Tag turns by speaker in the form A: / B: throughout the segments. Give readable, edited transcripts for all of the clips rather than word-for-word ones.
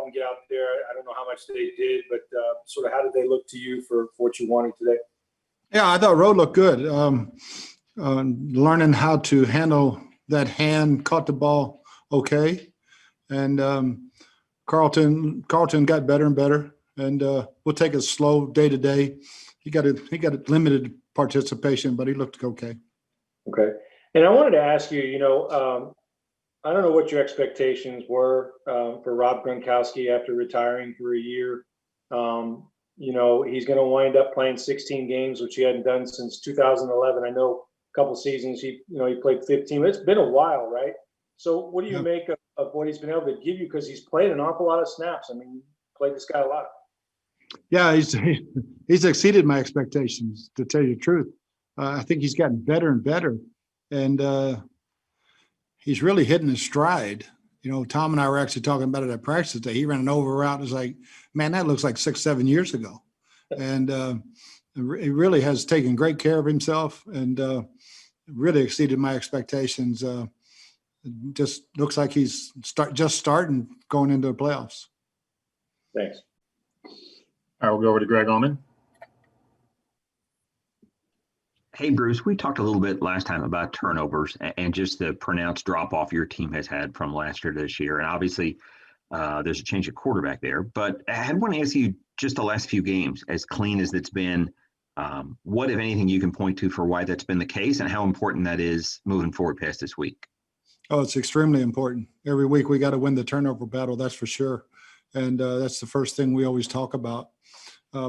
A: and get out there. I don't know how much they did, but sort of how did they look to you for what you wanted today?
B: Yeah, I thought Road looked good. Learning how to handle that hand, caught the ball okay. And Carlton got better and better. And we'll take it slow day to day. He got a limited participation, but he looked okay.
A: Okay. And I wanted to ask you, I don't know what your expectations were for Rob Gronkowski after retiring for a year. He's going to wind up playing 16 games, which he hadn't done since 2011. I know a couple seasons he played 15. It's been a while, right? So what do you make of what he's been able to give you? Because he's played an awful lot of snaps. I mean, played this guy a lot.
B: Yeah, he's exceeded my expectations, to tell you the truth. I think he's gotten better and better, and he's really hitting his stride. Tom and I were actually talking about it at practice today. He ran an over route. It was like, man, that looks like 6-7 years ago. And he really has taken great care of himself and really exceeded my expectations. Just looks like he's just starting going into the playoffs.
A: Thanks.
C: All right, we'll go over to Greg Allman.
D: Hey, Bruce, we talked a little bit last time about turnovers and just the pronounced drop-off your team has had from last year to this year. And obviously, there's a change at quarterback there. But I want to ask you, just the last few games, as clean as it's been, what, if anything, you can point to for why that's been the case and how important that is moving forward past this week?
B: Oh, it's extremely important. Every week we got to win the turnover battle, that's for sure. And that's the first thing we always talk about,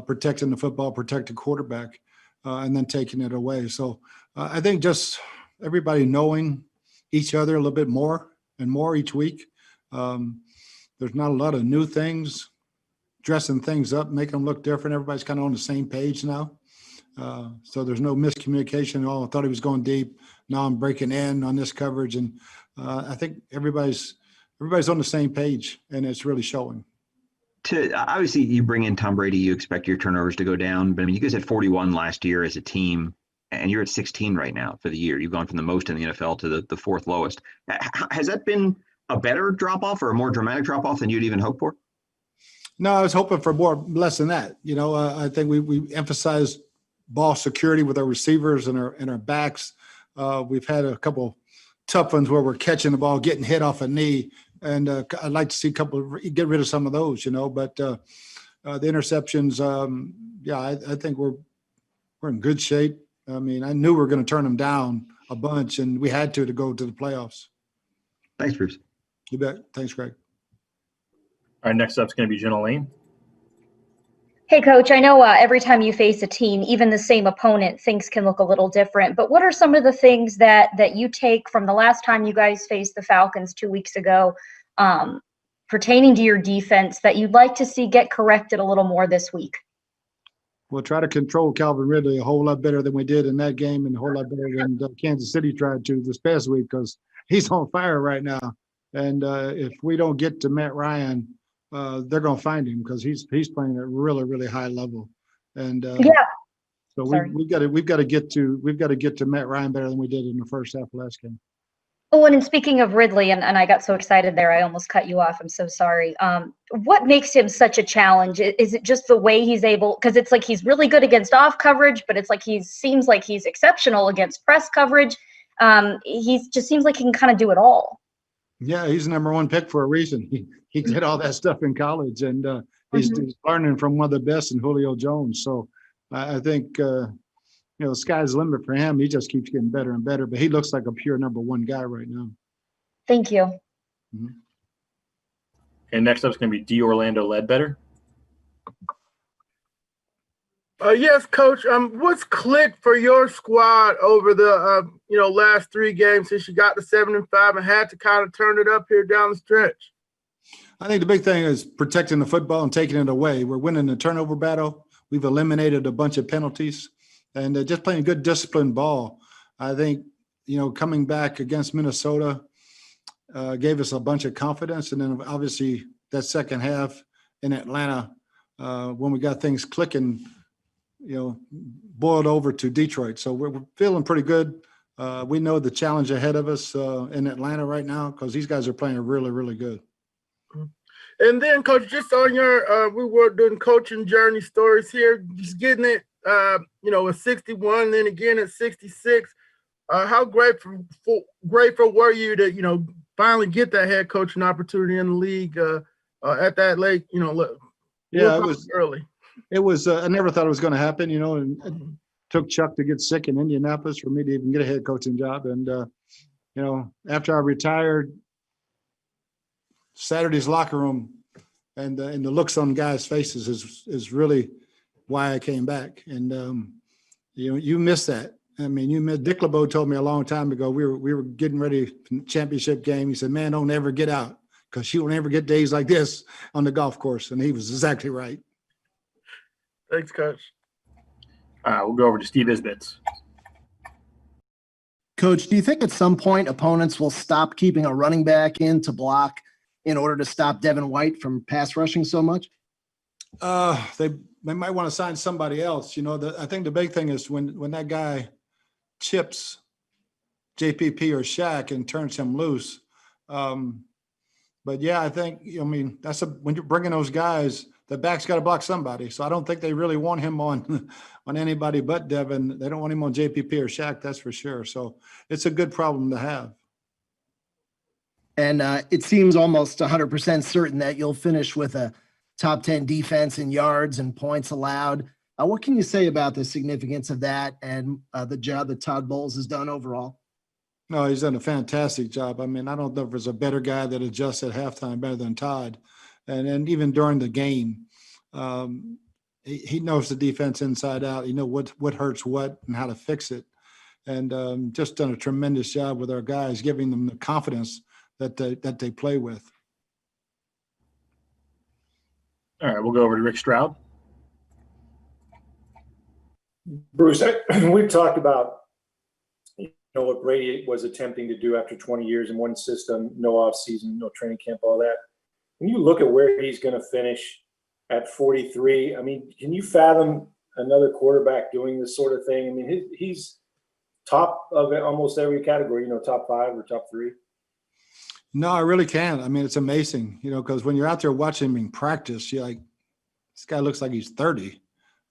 B: protecting the football, protect the quarterback. And then taking it away. So I think just everybody knowing each other a little bit more and more each week. There's not a lot of new things, dressing things up, making them look different. Everybody's kind of on the same page now. So there's no miscommunication. Oh, I thought he was going deep. Now I'm breaking in on this coverage. And I think everybody's on the same page, and it's really showing.
D: Obviously, you bring in Tom Brady, you expect your turnovers to go down. But I mean, you guys had 41 last year as a team, and you're at 16 right now for the year. You've gone from the most in the NFL to the fourth lowest. Has that been a better drop-off or a more dramatic drop-off than you'd even hoped for?
B: No, I was hoping for less than that. I think we emphasized ball security with our receivers and our backs. We've had a couple tough ones where we're catching the ball, getting hit off a knee. And I'd like to see get rid of some of those, but the interceptions, I think we're in good shape. I mean, I knew we were going to turn them down a bunch, and we had to go to the playoffs.
D: Thanks, Bruce.
B: You bet. Thanks, Greg.
C: All right, next up is going to be Jenna Lane.
E: Hey, Coach, I know every time you face a team, even the same opponent, things can look a little different. But what are some of the things that you take from the last time you guys faced the Falcons 2 weeks ago pertaining to your defense that you'd like to see get corrected a little more this week?
B: We'll try to control Calvin Ridley a whole lot better than we did in that game and a whole lot better than Kansas City tried to this past week because he's on fire right now. And if we don't get to Matt Ryan, they're going to find him because he's playing at a really, really high level. And so we've got to get to Matt Ryan better than we did in the first half of last game.
E: Oh, and speaking of Ridley, and I got so excited there, I almost cut you off. I'm so sorry. What makes him such a challenge? Is it just the way he's able? Because it's like he's really good against off coverage, but it's like seems like he's exceptional against press coverage. He just seems like he can kind of do it all.
B: Yeah, he's the number one pick for a reason. He did all that stuff in college, and he's learning from one of the best in Julio Jones. So I think the sky's the limit for him. He just keeps getting better and better, but he looks like a pure number one guy right now.
E: Thank you.
B: Mm-hmm.
C: And next up is going to be D. Orlando Ledbetter.
F: Yes, Coach. What's clicked for your squad over the last 3 games since you got to 7-5 and had to kind of turn it up here down the stretch?
B: I think the big thing is protecting the football and taking it away. We're winning the turnover battle. We've eliminated a bunch of penalties, and just playing good disciplined ball. I think coming back against Minnesota gave us a bunch of confidence, and then obviously that second half in Atlanta when we got things clicking. Boiled over to Detroit. So we're feeling pretty good. We know the challenge ahead of us in Atlanta right now because these guys are playing really, really good.
F: And then, Coach, just on your, we were doing coaching journey stories here, just getting it, at 61, then again at 66. How grateful were you to, finally get that head coaching opportunity in the league at that late,
B: Yeah, it was
F: early.
B: It was. I never thought it was going to happen, and it took Chuck to get sick in Indianapolis for me to even get a head coaching job. And after I retired, Saturday's locker room and the looks on guys' faces is really why I came back. And you miss that. I mean, Dick LeBeau told me a long time ago, we were getting ready for the championship game. He said, "Man, don't ever get out, because you don't ever get days like this on the golf course." And he was exactly right.
F: Thanks, Coach.
C: We'll go over to Steve Isbitz.
G: Coach, do you think at some point opponents will stop keeping a running back in to block in order to stop Devin White from pass rushing so much?
B: They might want to sign somebody else. I think the big thing is when that guy chips JPP or Shaq and turns him loose. But yeah, I think, when you're bringing those guys, the back's got to block somebody. So I don't think they really want him on anybody but Devin. They don't want him on JPP or Shaq, that's for sure. So it's a good problem to have.
G: And it seems almost 100% certain that you'll finish with a top 10 defense in yards and points allowed. What can you say about the significance of that and the job that Todd Bowles has done overall?
B: No, he's done a fantastic job. I mean, I don't know if there's a better guy that adjusts at halftime better than Todd. And even during the game, he knows the defense inside out. He knows what hurts what and how to fix it. And just done a tremendous job with our guys, giving them the confidence that they play with.
C: All right, we'll go over to Rick Stroud.
A: Bruce, we've talked about what Brady was attempting to do after 20 years in one system, no offseason, no training camp, all that. When you look at where he's going to finish at 43, I mean, can you fathom another quarterback doing this sort of thing? I mean, he's top of almost every category, top 5 or top 3.
B: No, I really can't. I mean, it's amazing, because when you're out there watching him in practice, you're like, this guy looks like he's 30,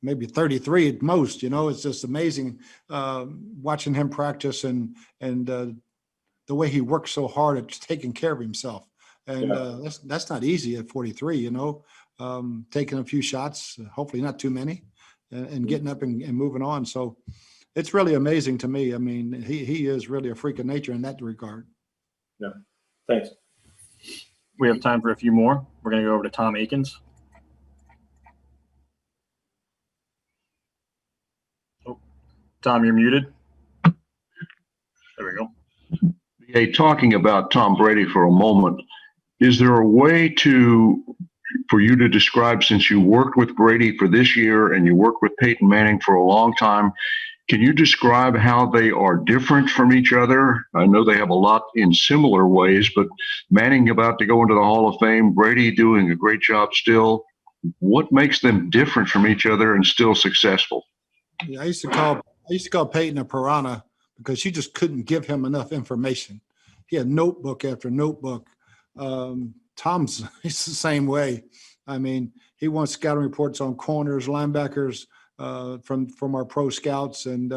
B: maybe 33 at most. It's just amazing watching him practice and the way he works so hard at taking care of himself. And that's not easy at 43, taking a few shots, hopefully not too many, and getting up and moving on. So it's really amazing to me. I mean, he is really a freak of nature in that regard.
A: Yeah. Thanks.
C: We have time for a few more. We're going to go over to Tom Akins. Oh, Tom, you're muted. There we go.
H: Hey, talking about Tom Brady for a moment, is there a way for you to describe, since you worked with Brady for this year and you worked with Peyton Manning for a long time, can you describe how they are different from each other? I know they have a lot in similar ways, but Manning about to go into the Hall of Fame, Brady doing a great job still. What makes them different from each other and still successful?
B: Yeah, I used to call Peyton a piranha because you just couldn't give him enough information. He had notebook after notebook. Tom's he's the same way. I mean, he wants scouting reports on corners, linebackers, from our pro scouts, and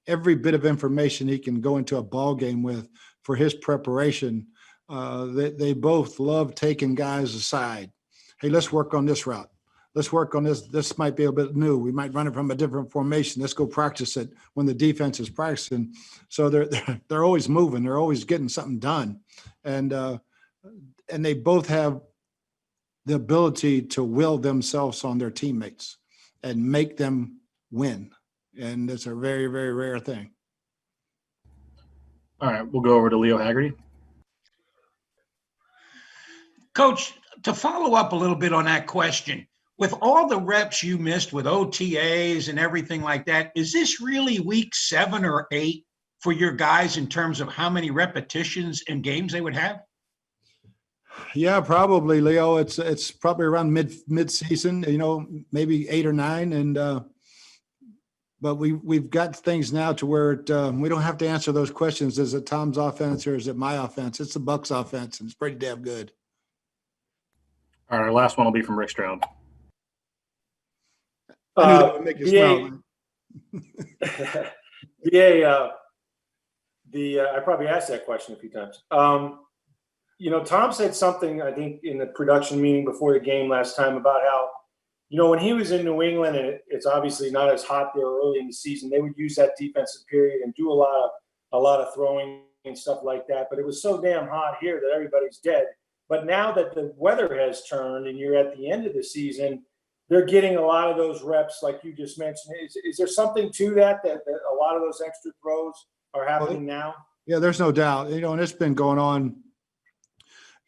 B: every bit of information he can go into a ball game with for his preparation. They both love taking guys aside. Hey, let's work on this route. Let's work on this. This might be a bit new. We might run it from a different formation. Let's go practice it when the defense is practicing. So they're always moving. They're always getting something done, and they both have the ability to will themselves on their teammates and make them win. And it's a very, very rare thing.
C: All right, we'll go over to Leo Haggerty.
I: Coach, to follow up a little bit on that question, with all the reps you missed with OTAs and everything like that, is this really week 7 or 8 for your guys in terms of how many repetitions and games they would have?
B: Yeah, probably, Leo. It's probably around mid-season, maybe 8 or 9. And but we've got things now to where we don't have to answer those questions. Is it Tom's offense or is it my offense? It's the Bucs offense, and it's pretty damn good.
C: All right, our last one will be from Rick Stroud.
B: I knew that would make you smile.
A: I probably asked that question a few times. Tom said something, I think, in the production meeting before the game last time about how, when he was in New England, and it's obviously not as hot there early in the season, they would use that defensive period and do a lot of throwing and stuff like that. But it was so damn hot here that everybody's dead. But now that the weather has turned and you're at the end of the season, they're getting a lot of those reps, like you just mentioned. Is there something to that a lot of those extra throws are happening now?
B: Yeah, there's no doubt. And it's been going on.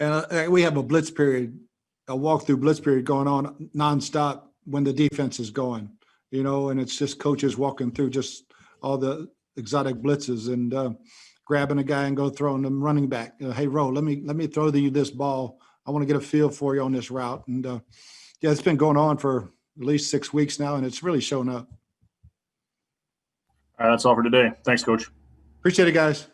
B: And we have a blitz period, a walkthrough blitz period going on nonstop when the defense is going, and it's just coaches walking through just all the exotic blitzes and grabbing a guy and go throwing them running back. Hey, Ro, let me throw you this ball. I want to get a feel for you on this route. And yeah, it's been going on for at least 6 weeks now, and it's really shown up.
C: All right, that's all for today. Thanks, Coach.
B: Appreciate it, guys.